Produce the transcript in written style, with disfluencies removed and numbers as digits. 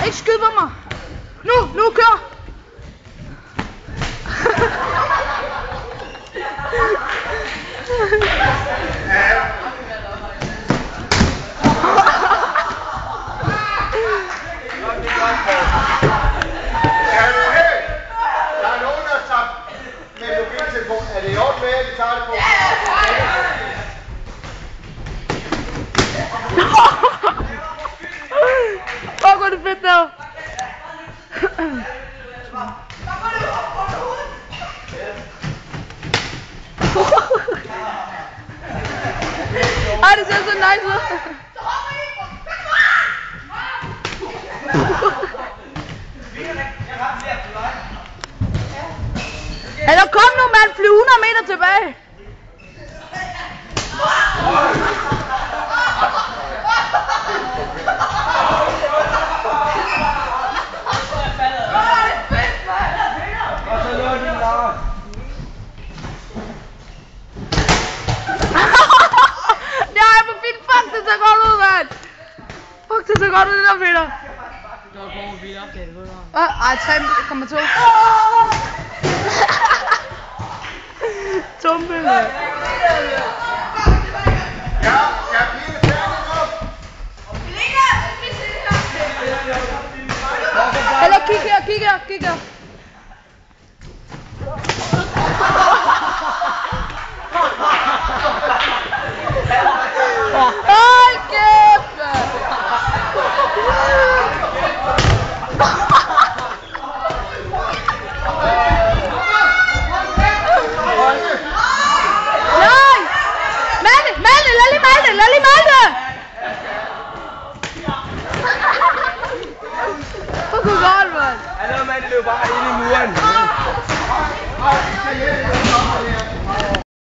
Ikke skyd på mig. Nu kør. Er det i orden med, at vi tager det på? Hvor går det fedt der? Ej, det ser så nice ud. Eller kom nu, mand, flyv 100 meter tilbage. Ja, hvor fint. Fuck, det ser godt ud, mand. Fuck, det ser godt ud, det der, Peter. Ej, 3,2. Tumpe, mand. Ja, piger, færdig nu. Eller kig her. Hold kæft, mand. Nej! Malte, lad lige Malte! Fuck, hvor godt, mand. Hallo, Malte løb bare ind i muren.